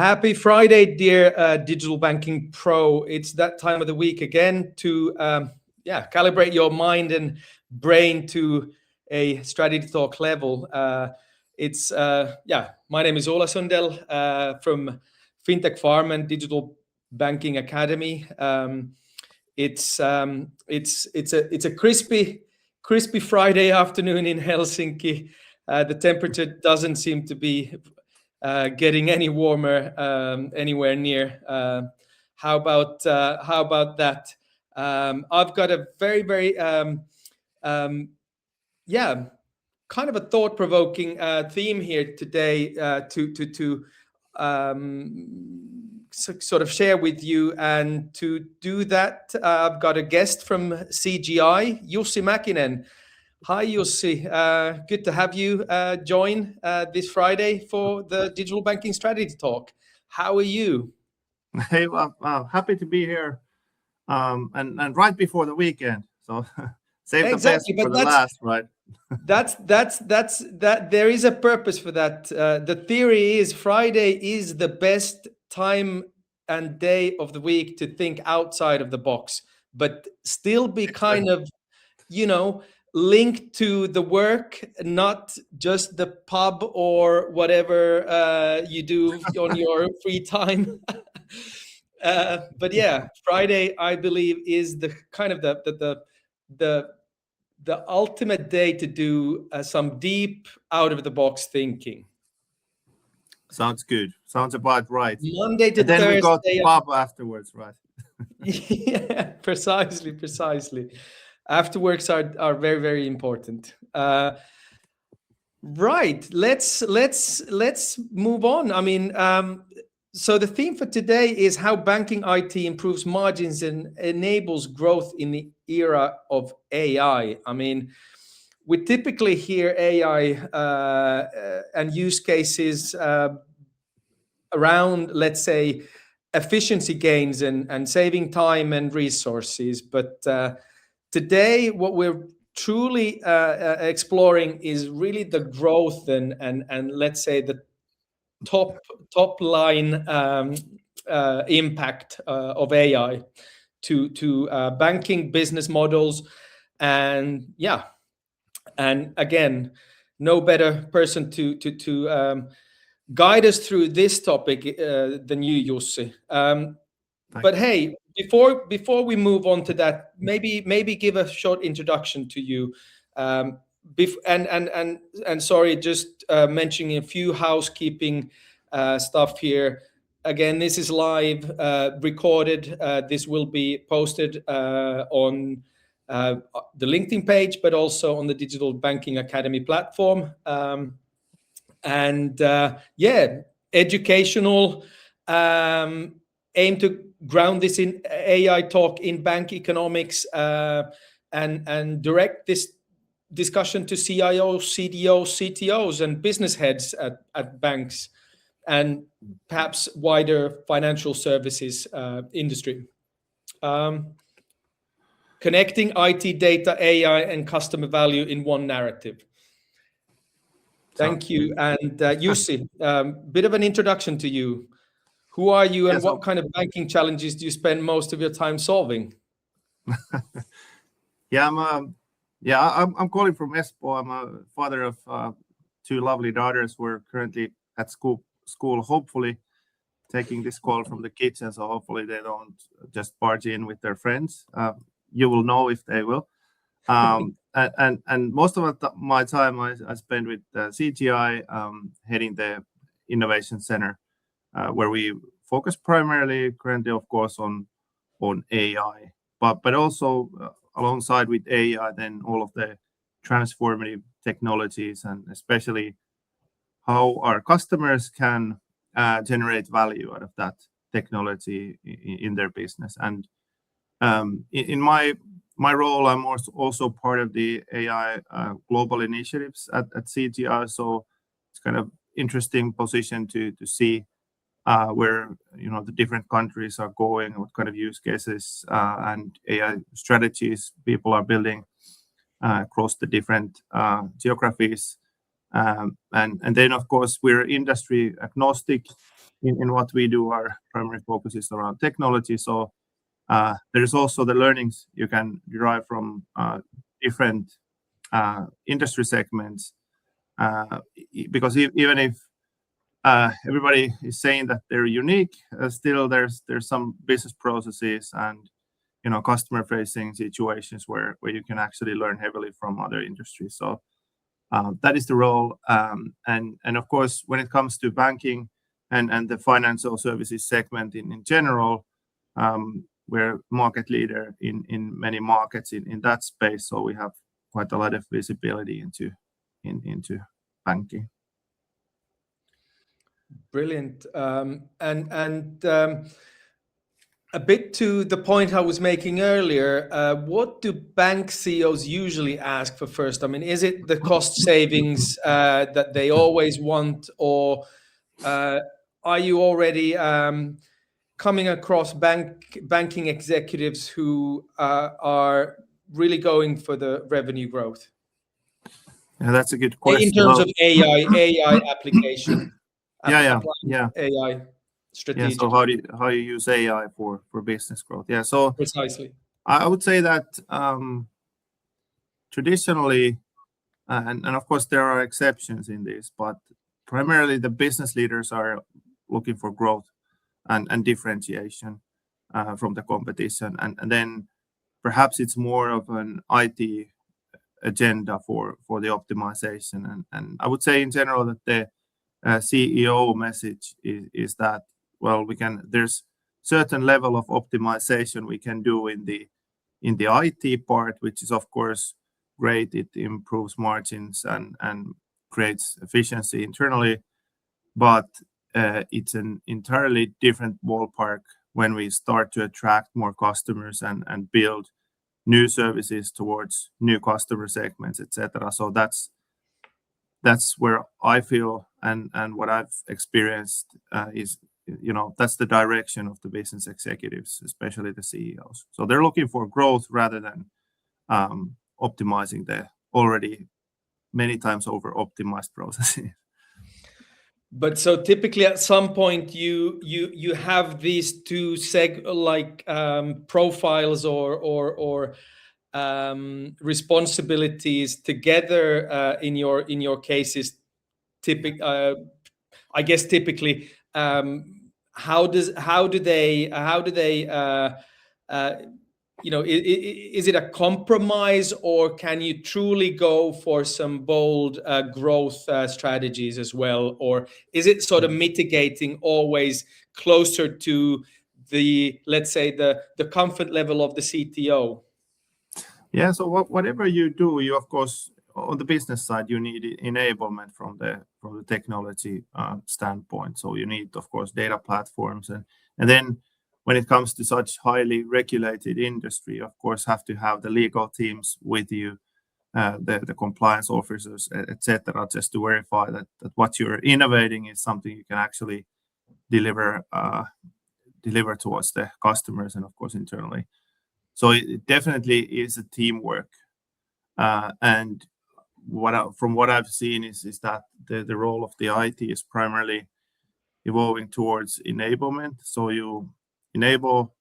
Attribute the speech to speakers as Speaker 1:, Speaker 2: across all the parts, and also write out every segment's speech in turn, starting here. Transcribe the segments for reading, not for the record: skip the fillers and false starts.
Speaker 1: Happy Friday, dear Digital Banking Pro. It's that time of the week again to calibrate your mind and brain to a strategy talk level. My name is Ola Sundell from Fintech Farm and Digital Banking Academy. It's a crispy Friday afternoon in Helsinki. The temperature doesn't seem to be getting any warmer anywhere near. How about that? I've got a very kind of a thought-provoking theme here today to sort of share with you. And to do that, I've got a guest from CGI, Jussi Mäkinen. Hi, Jussi. Good to have you join this Friday for the Digital Banking Strategy Talk. How are you?
Speaker 2: Hey, well, happy to be here, and right before the weekend. So save
Speaker 1: Exactly,
Speaker 2: the best for the last, right?
Speaker 1: That. There is a purpose for that. The theory is Friday is the best time and day of the week to think outside of the box, but still be kind of, linked to the work, not just the pub or whatever you do on your free time. But yeah, Friday, I believe, is the kind of the ultimate day to do some deep out of the box thinking.
Speaker 2: Sounds good. Sounds about right.
Speaker 1: Monday to
Speaker 2: and then
Speaker 1: Thursday.
Speaker 2: We got the pub afterwards, right?
Speaker 1: Yeah, precisely. Afterworks are very important. Right. Let's move on. I mean, so the theme for today is how banking IT improves margins and enables growth in the era of AI. I mean, we typically hear AI and use cases around, let's say, efficiency gains and saving time and resources. But today, what we're truly exploring is really the growth and let's say the top line impact of AI to banking business models. And again, no better person to guide us through this topic than you, Jussi. But hey, before we move on to that, maybe give a short introduction to you. And sorry, just mentioning a few housekeeping stuff here. Again, this is live, recorded. This will be posted on the LinkedIn page, but also on the Digital Banking Academy platform. Educational, aim to ground this in AI talk in bank economics, and direct this discussion to CIOs, CDOs, CTOs, and business heads at banks, and perhaps wider financial services industry. Connecting IT data, AI, and customer value in one narrative. Thank you. And Jussi, bit of an introduction to you. Who are you, and what kind of banking challenges do you spend most of your time solving?
Speaker 2: I'm calling from Espoo. I'm a father of two lovely daughters who are currently at school, hopefully taking this call from the kitchen, so hopefully they don't just barge in with their friends. You will know if they will. And most of my time I spend with CGI, heading the innovation center, where we focus primarily currently, of course, on AI, but also alongside with AI, then all of the transformative technologies, and especially how our customers can generate value out of that technology in their business. And in my role, I'm also part of the AI global initiatives at CGI, so it's kind of interesting position to see where the different countries are going, what kind of use cases and AI strategies people are building across the different geographies. And then, of course, we're industry agnostic in what we do. Our primary focus is around technology. So there's also the learnings you can derive from different industry segments. Because even if everybody is saying that they're unique, still there's some business processes and customer-facing situations where you can actually learn heavily from other industries. So that is the role. And of course, when it comes to banking and the financial services segment in general, we're market leader in many markets in that space. So we have quite a lot of visibility into banking.
Speaker 1: Brilliant. A bit to the point I was making earlier, what do bank CEOs usually ask for first? I mean, is it the cost savings that they always want, or are you already coming across banking executives who are really going for the revenue growth?
Speaker 2: Yeah, that's a good question.
Speaker 1: In terms of AI application.
Speaker 2: Yeah.
Speaker 1: AI strategy.
Speaker 2: Yeah, so how you use AI for business growth? Yeah, so
Speaker 1: Precisely.
Speaker 2: I would say that traditionally, and of course there are exceptions in this, but primarily the business leaders are looking for growth and differentiation from the competition, and then perhaps it's more of an IT agenda for the optimization, and I would say in general that the CEO message is that, well, there's certain level of optimization we can do in the IT part, which is of course great. It improves margins and creates efficiency internally, but it's an entirely different ballpark when we start to attract more customers and build new services towards new customer segments, etc. So that's where I feel and what I've experienced is, that's the direction of the business executives, especially the CEOs. So they're looking for growth rather than optimizing the already many times over optimized processes.
Speaker 1: But so typically at some point you have these two profiles or responsibilities together in your cases. I guess typically, how do they is it a compromise, or can you truly go for some bold growth strategies as well, or is it sort of mitigating always closer to the, let's say, the comfort level of the CTO?
Speaker 2: Yeah, so whatever you do, you of course on the business side you need enablement from the technology standpoint. So you need, of course, data platforms, and then when it comes to such highly regulated industry, of course, have to have the legal teams with you, the compliance officers, etc., just to verify that what you're innovating is something you can actually deliver towards the customers and, of course, internally. So it definitely is a teamwork, and from what I've seen is that the role of the IT is primarily evolving towards enablement. So you enable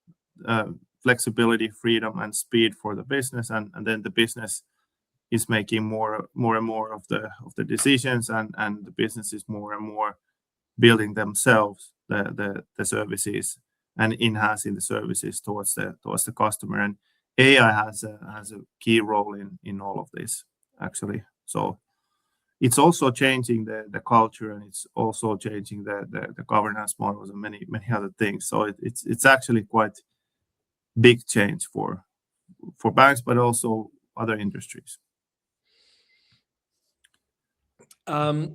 Speaker 2: flexibility, freedom, and speed for the business, and then the business is making more and more of the decisions, and the business is more and more building themselves the services and enhancing the services towards the customer. And AI has a key role in all of this, actually. So it's also changing the culture, and it's also changing the governance models and many other things. So it's actually quite big change for banks, but also other industries.
Speaker 1: But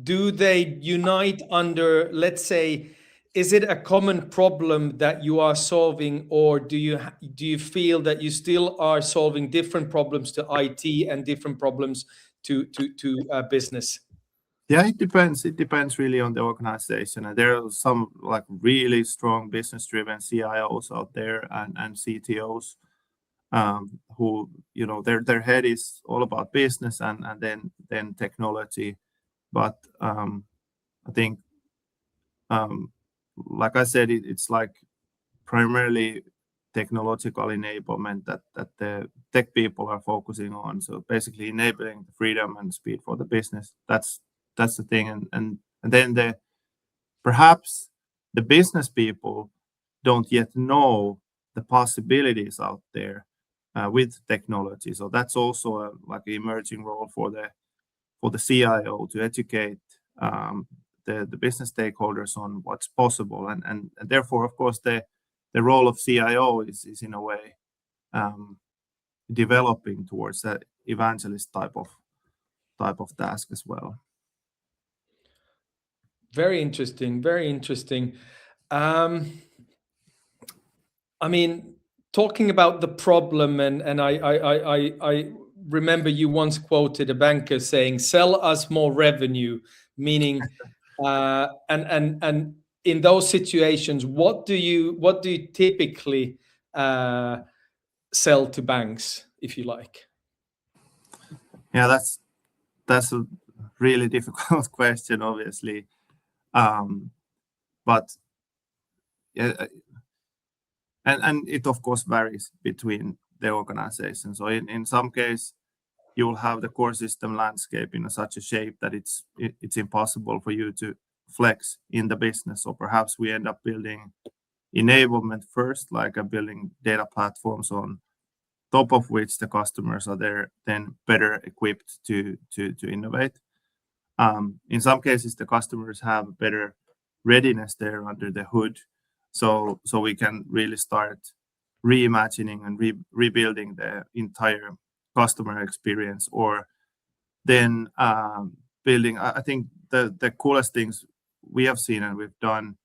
Speaker 1: do they unite under, let's say, is it a common problem that you are solving, or do you feel that you still are solving different problems to IT and different problems to business?
Speaker 2: Yeah, it depends. It depends really on the organization. And there are some really strong business-driven CIOs out there and CTOs. who their head is all about business and then technology. But I think, like I said, it's like primarily technological enablement that the tech people are focusing on. So basically enabling the freedom and speed for the business. That's the thing. And then perhaps the business people don't yet know the possibilities out there with technology. So that's also like an emerging role for the CIO to educate the business stakeholders on what's possible. And therefore, of course, the role of CIO is in a way developing towards that evangelist type of task as well.
Speaker 1: Very interesting. Very interesting. I mean, talking about the problem, and I remember you once quoted a banker saying, "Sell us more revenue," meaning, and in those situations, what do you typically sell to banks, if you like?
Speaker 2: Yeah, that's a really difficult question, obviously, but yeah, and it of course varies between the organization. So in some case, you will have the core system landscape in such a shape that it's impossible for you to flex in the business. So perhaps we end up building enablement first, like building data platforms on top of which the customers are there then better equipped to innovate. In some cases, the customers have better readiness there under the hood, so we can really start reimagining and rebuilding the entire customer experience, or then building. I think the coolest things we have seen and we've done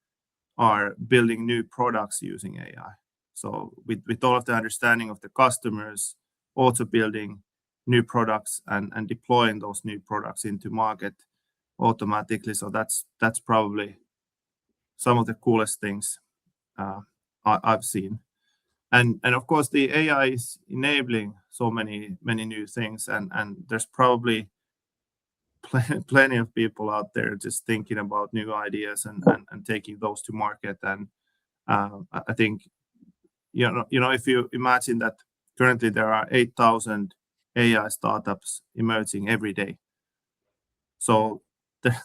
Speaker 2: are building new products using AI. So with all of the understanding of the customers, also building new products and deploying those new products into market automatically. So that's probably some of the coolest things I've seen. And of course, the AI is enabling so many new things, and there's probably plenty of people out there just thinking about new ideas and taking those to market. And I think if you imagine that currently there are 8,000 AI startups emerging every day, so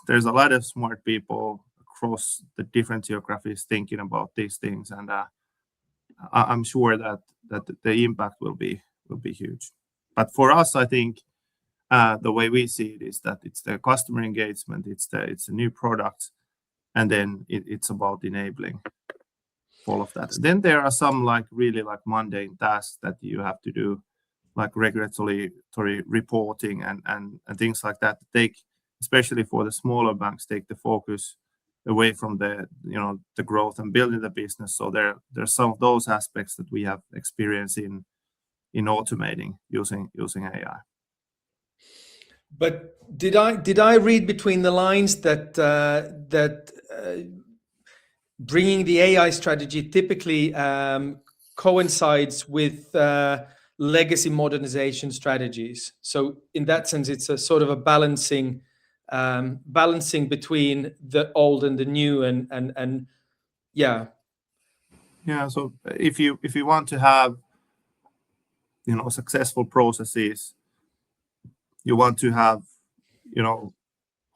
Speaker 2: there's a lot of smart people across the different geographies thinking about these things, and I'm sure that the impact will be huge. But for us, I think the way we see it is that it's the customer engagement, it's the new products, and then it's about enabling all of that. Then there are some really mundane tasks that you have to do, like regulatory reporting and things like that. Take, especially for the smaller banks, take the focus away from the growth and building the business. So there's some of those aspects that we have experience in automating using AI.
Speaker 1: But did I read between the lines that bringing the AI strategy typically coincides with legacy modernization strategies? So in that sense, it's a sort of a balancing between the old and the new, and yeah.
Speaker 2: Yeah. So if you want to have successful processes, you want to have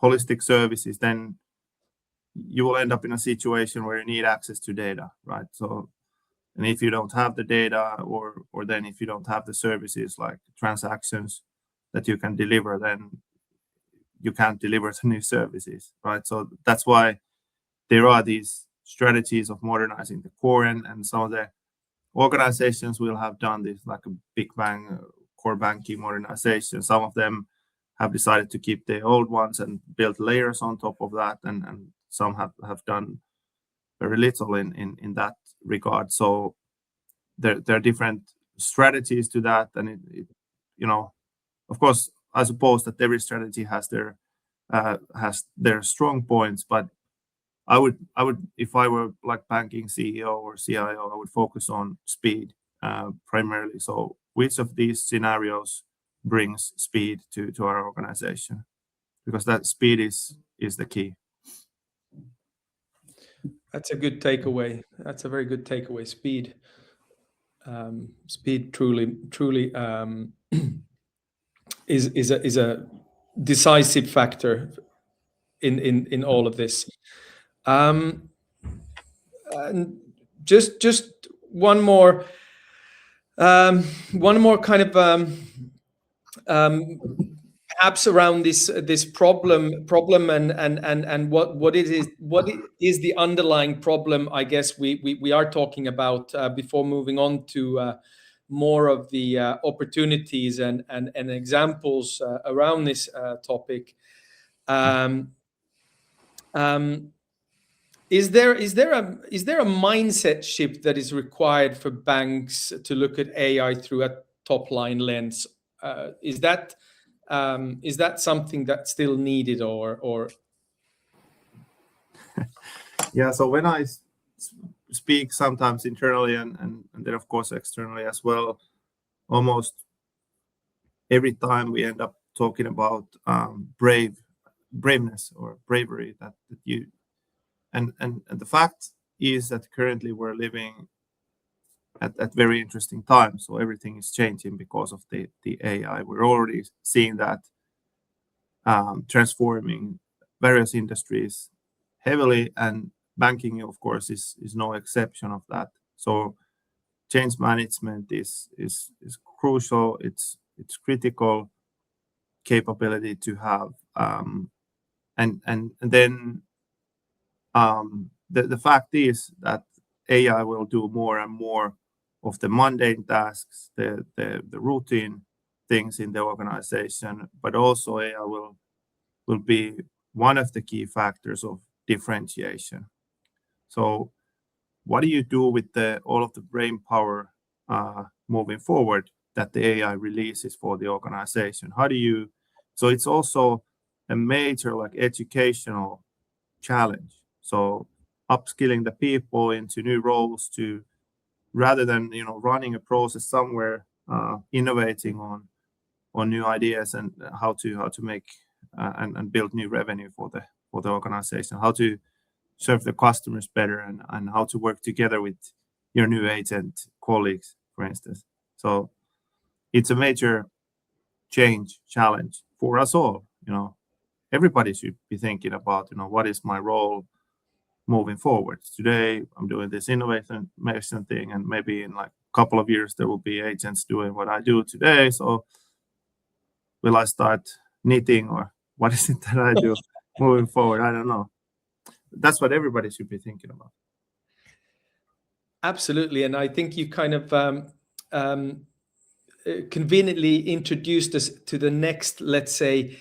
Speaker 2: holistic services, then you will end up in a situation where you need access to data, right? So, and if you don't have the data, or then if you don't have the services like transactions that you can deliver, then you can't deliver the new services, right? So that's why there are these strategies of modernizing the core, and some of the organizations will have done this, like a big bang core banking modernization. Some of them have decided to keep the old ones and build layers on top of that, and some have done very little in that regard. So there are different strategies to that, and of course, I suppose that every strategy has their strong points, but I would if I were like banking CEO or CIO, I would focus on speed primarily. So which of these scenarios brings speed to our organization? Because that speed is the key.
Speaker 1: That's a good takeaway. That's a very good takeaway. Speed. Speed truly is a decisive factor in all of this. And just one more kind of perhaps around this problem and what it is the underlying problem, I guess we are talking about before moving on to more of the opportunities and examples around this topic. Is there a mindset shift that is required for banks to look at AI through a top line lens? Is that something that's still needed or?
Speaker 2: Yeah. So when I speak sometimes internally and then of course externally as well, almost every time we end up talking about braveness or bravery that you and the fact is that currently we're living at very interesting times. So everything is changing because of the AI. We're already seeing that transforming various industries heavily, and banking, of course, is no exception of that. So change management is crucial. It's critical capability to have, and then the fact is that AI will do more and more of the mundane tasks, the routine things in the organization, but also AI will be one of the key factors of differentiation. So what do you do with all of the brain power moving forward that the AI releases for the organization? How do you? So it's also a major educational challenge. So upskilling the people into new roles to rather than running a process somewhere, innovating on new ideas and how to make and build new revenue for the organization, how to serve the customers better, and how to work together with your new agent colleagues, for instance. So it's a major challenge for us all. Everybody should be thinking about what is my role moving forward. Today I'm doing this innovation thing, and maybe in a couple of years there will be agents doing what I do today. So will I start knitting, or what is it that I do moving forward? I don't know. That's what everybody should be thinking about.
Speaker 1: Absolutely, and I think you kind of conveniently introduced us to the next, let's say,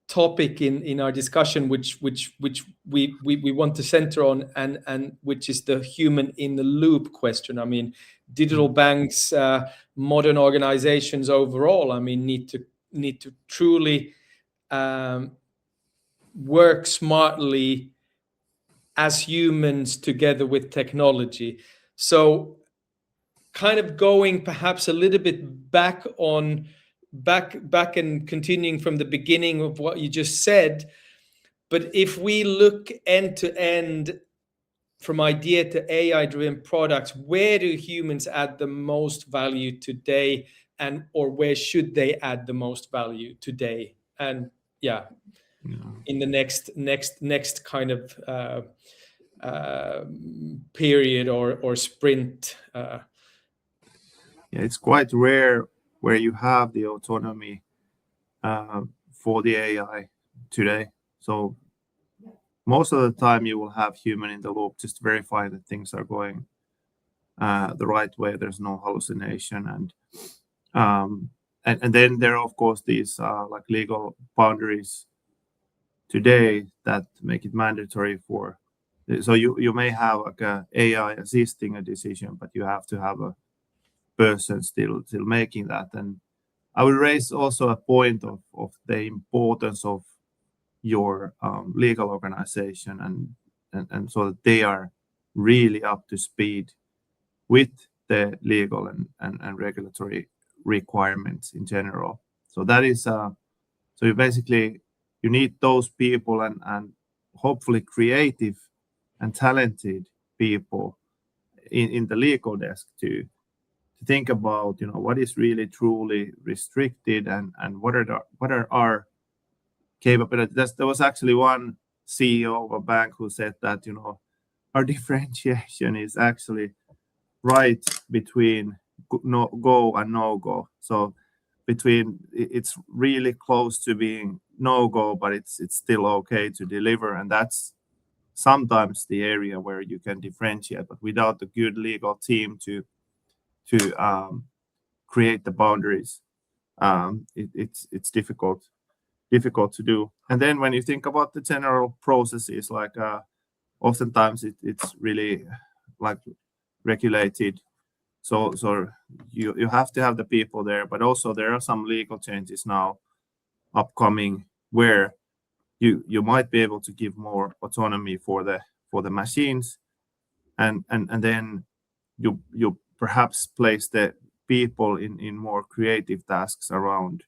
Speaker 1: topic in our discussion, which we want to center on, and which is the human in the loop question. I mean, digital banks, modern organizations overall, I mean, need to truly work smartly as humans together with technology. So kind of going perhaps a little bit back and continuing from the beginning of what you just said, but if we look end to end from idea to AI driven products, where do humans add the most value today, or where should they add the most value today? And in the next kind of period or sprint.
Speaker 2: It's quite rare where you have the autonomy for the AI today. So most of the time you will have human in the loop, just verify that things are going the right way. There's no hallucination, and then there are of course these legal boundaries today that make it mandatory for. So you may have a AI assisting a decision, but you have to have a person still making that. And I will raise also a point of the importance of your legal organization and so that they are really up to speed with the legal and regulatory requirements in general. So that is so you basically you need those people and hopefully creative and talented people in the legal desk to think about what is really truly restricted and what are our capabilities. There was actually one CEO of a bank who said that our differentiation is actually right between go and no go. So it's really close to being no go, but it's still okay to deliver, and that's sometimes the area where you can differentiate. But without a good legal team to create the boundaries, it's difficult to do. And then when you think about the general processes, like oftentimes it's really like regulated. So you have to have the people there, but also there are some legal changes now upcoming where you might be able to give more autonomy for the machines, and then you perhaps place the people in more creative tasks around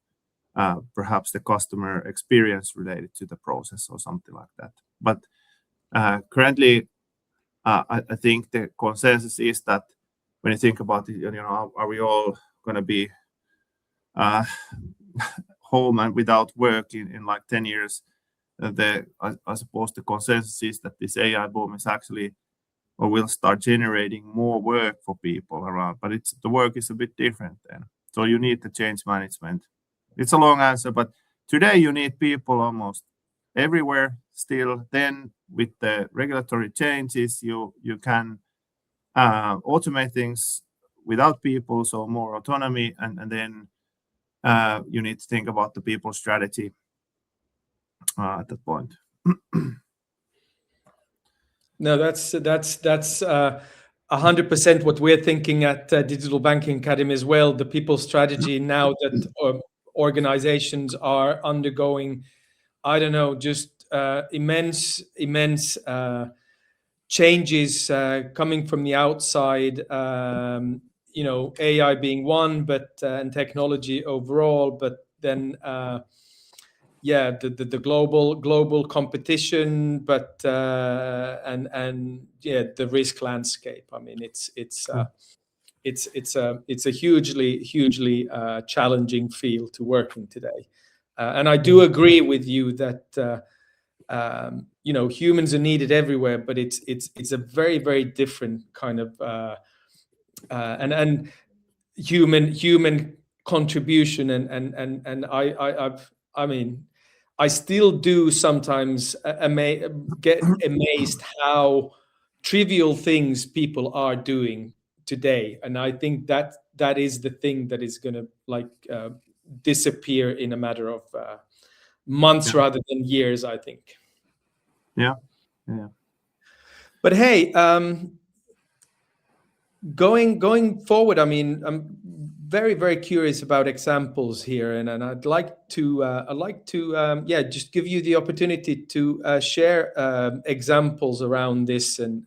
Speaker 2: perhaps the customer experience related to the process or something like that. But currently, I think the consensus is that when you think about it, are we all going to be home and without work in like 10 years? I suppose the consensus is that this AI boom is actually or will start generating more work for people around, but the work is a bit different then. So you need the change management. It's a long answer, but today you need people almost everywhere still. Then with the regulatory changes, you can automate things without people, so more autonomy, and then you need to think about the people strategy at that point.
Speaker 1: No, that's 100% what we're thinking at Digital Banking Academy as well. The people strategy now that organizations are undergoing, I don't know, just immense changes coming from the outside. AI being one, but and technology overall, but then the global competition, but and the risk landscape. I mean, it's a hugely challenging field to work in today, and I do agree with you that humans are needed everywhere, but it's a very different kind of and human contribution, and I mean, I still do sometimes get amazed how trivial things people are doing today, and I think that is the thing that is going to disappear in a matter of months rather than years, I think.
Speaker 2: Yeah.
Speaker 1: But hey, going forward, I mean, I'm very curious about examples here, and I'd like to just give you the opportunity to share examples around this, and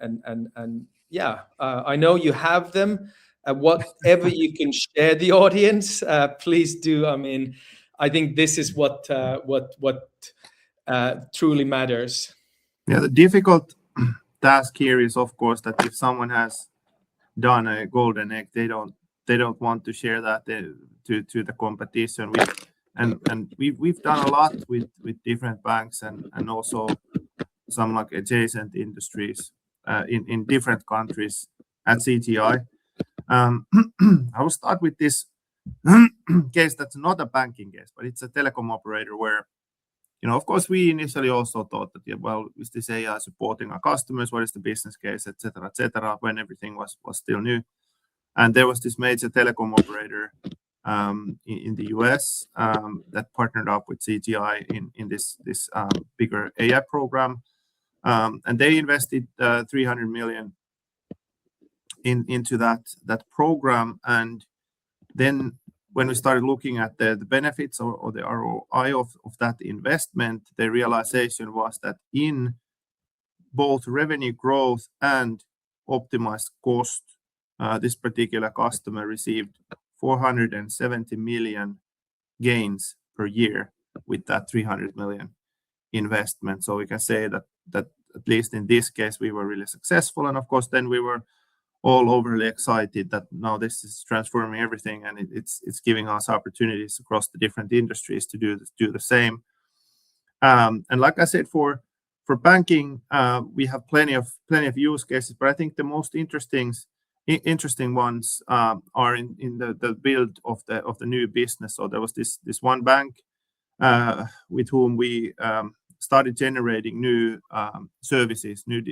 Speaker 1: I know you have them. Whatever you can share the audience, please do. I mean, I think this is what truly matters.
Speaker 2: Yeah, the difficult task here is, of course, that if someone has done a golden egg, they don't want to share that to the competition. We've done a lot with different banks and also some like adjacent industries in different countries at CTI. I will start with this case that's not a banking case, but it's a telecom operator where, of course, we initially also thought that, is this AI supporting our customers? What is the business case, et cetera, when everything was still new. And there was this major telecom operator in the US that partnered up with CTI in this bigger AI program. And they invested 300 million into that program. And then when we started looking at the benefits or the ROI of that investment, the realization was that in both revenue growth and optimized cost this particular customer received 470 million gains per year with that 300 million investment. So we can say that at least in this case we were really successful, and of course then we were all overly excited that now this is transforming everything, and it's giving us opportunities across the different industries to do the same. And like I said, for banking, we have plenty of use cases, but I think the most interesting ones are in the build of the new business. So there was this one bank with whom we started generating new services, new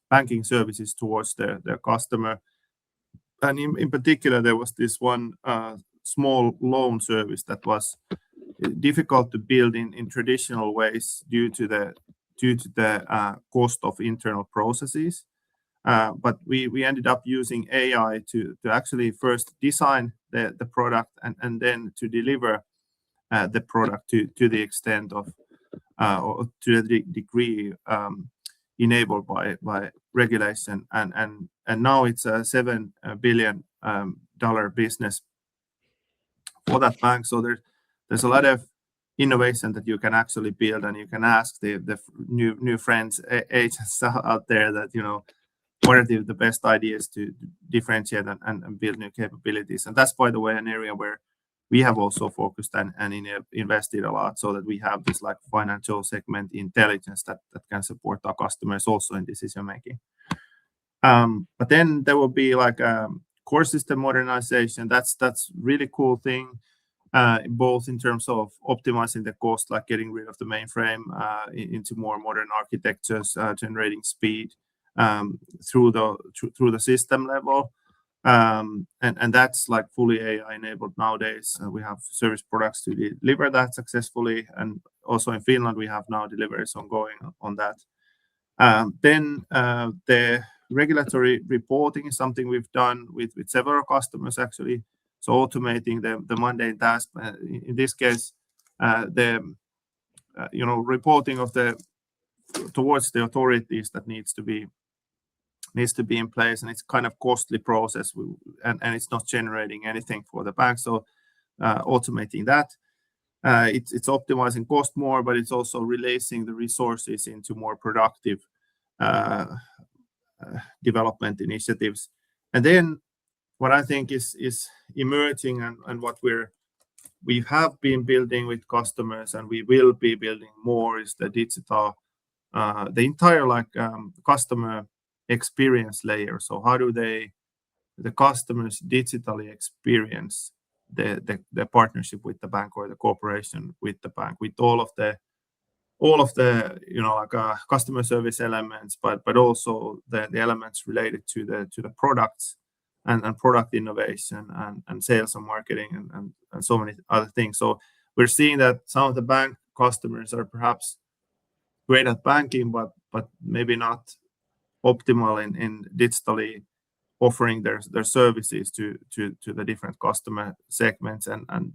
Speaker 2: banking services towards their customer. And in particular, there was this one small loan service that was difficult to build in traditional ways due to the cost of internal processes. But we ended up using AI to actually first design the product and then to deliver the product to the extent of or to the degree enabled by regulation, and now it's a $7 billion business for that bank. So there's a lot of innovation that you can actually build, and you can ask the new friends, agents out there that what are the best ideas to differentiate and build new capabilities. And that's, by the way, an area where we have also focused and invested a lot, so that we have this like financial segment intelligence that can support our customers also in decision making. But then there will be like core system modernization. That's really cool thing, both in terms of optimizing the cost, like getting rid of the mainframe into more modern architectures, generating speed through the system level. And that's like fully AI enabled nowadays. We have service products to deliver that successfully, and also in Finland we have now deliveries ongoing on that. Then the regulatory reporting is something we've done with several customers actually. So automating the mundane task, in this case, the reporting of towards the authorities that needs to be in place, and it's kind of costly process, and it's not generating anything for the bank. So automating that, it's optimizing cost more, but it's also releasing the resources into more productive development initiatives. And then what I think is emerging and what we have been building with customers and we will be building more is the digital, the entire customer experience layer. So how do the customers digitally experience the partnership with the bank or the cooperation with the bank, with all of the customer service elements, but also the elements related to the products and product innovation and sales and marketing and so many other things. So we're seeing that some of the bank customers are perhaps great at banking, but maybe not optimal in digitally offering their services to the different customer segments, and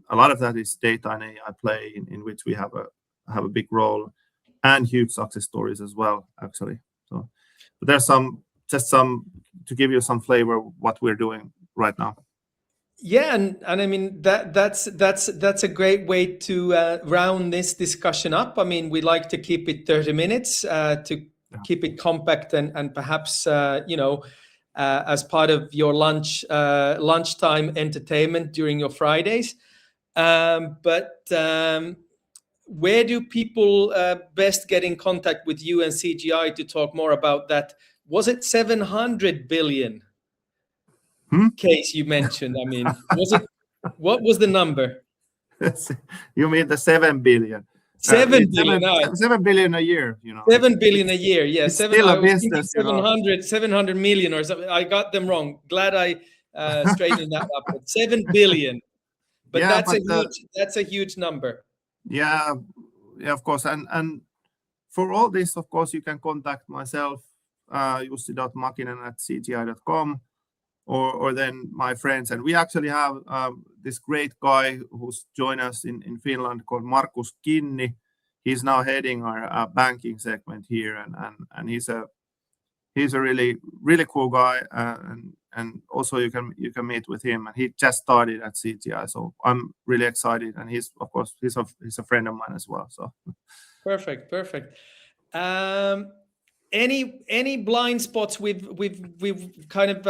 Speaker 2: a lot of that is data and AI play in which we have a big role and huge success stories as well, actually. So but there's some to give you some flavor of what we're doing right now.
Speaker 1: Yeah, and I mean that's a great way to round this discussion up. I mean, we like to keep it 30 minutes to keep it compact and perhaps as part of your lunchtime entertainment during your Fridays. But where do people best get in contact with you and CGI to talk more about that? Was it 700 billion case you mentioned? I mean, what was the number?
Speaker 2: You mean the 7 billion?
Speaker 1: 7 billion.
Speaker 2: 7 billion a year,
Speaker 1: 7 billion a year, yeah.
Speaker 2: It's still a business,
Speaker 1: 700 million or something. I got them wrong. Glad I straightened that up. 7 billion. But
Speaker 2: Yeah,
Speaker 1: that's a huge number.
Speaker 2: Yeah, of course. And for all this, of course, you can contact myself, jussi.mäkinen@cgi.com, or then my friends. And we actually have this great guy who's joined us in Finland called Markus Kinni. He's now heading our banking segment here, and he's he's a really cool guy, and also you can meet with him. And he just started at CTI, so I'm really excited. And he's a friend of mine as well. So
Speaker 1: perfect. Any blind spots we've kind of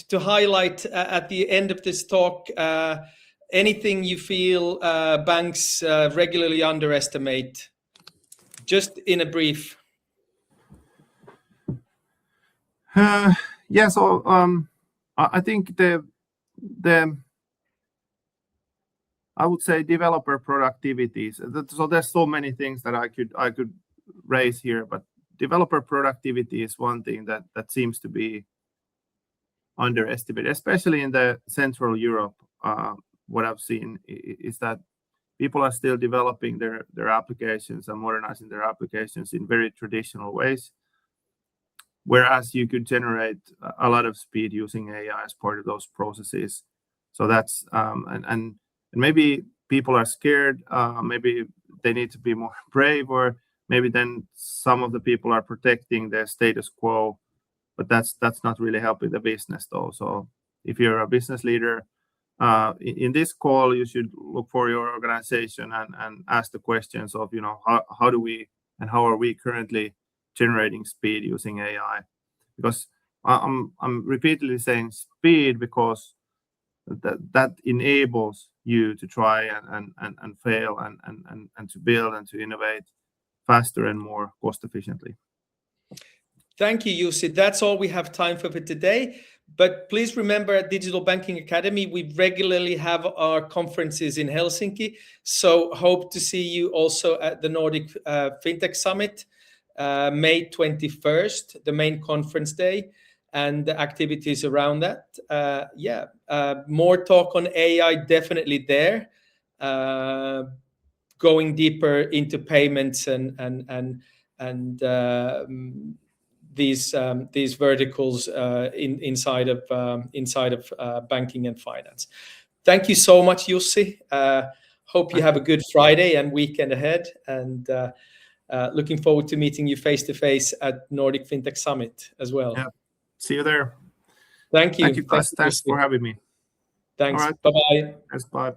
Speaker 1: to highlight at the end of this talk? Anything you feel banks regularly underestimate? Just in a brief.
Speaker 2: Yeah. So I think I would say developer productivity. So there's so many things that I could raise here, but developer productivity is one thing that seems to be underestimated, especially in the Central Europe. What I've seen is that people are still developing their applications and modernizing their applications in very traditional ways, whereas you could generate a lot of speed using AI as part of those processes. So that's and maybe people are scared. Maybe they need to be more brave, or maybe then some of the people are protecting their status quo, but that's not really helping the business though. So if you're a business leader, in this call, you should look for your organization and ask the questions of, how do we and how are we currently generating speed using AI? Because I'm repeatedly saying speed because that enables you to try and fail and to build and to innovate faster and more cost efficiently.
Speaker 1: Thank you, Jussi. That's all we have time for today. But please remember, at Digital Banking Academy, we regularly have our conferences in Helsinki. So hope to see you also at the Nordic Fintech Summit, May 21st, the main conference day, and the activities around that. More talk on AI definitely there. Going deeper into payments and these verticals inside of banking and finance. Thank you so much, Jussi. Hope you have a good Friday and weekend ahead, and looking forward to meeting you face to face at Nordic Fintech Summit as well.
Speaker 2: Yeah, see you there.
Speaker 1: Thank you.
Speaker 2: Thank you, guys. Thanks for having me.
Speaker 1: Thanks.
Speaker 2: All right.
Speaker 1: Bye-bye.
Speaker 2: Yes, bye.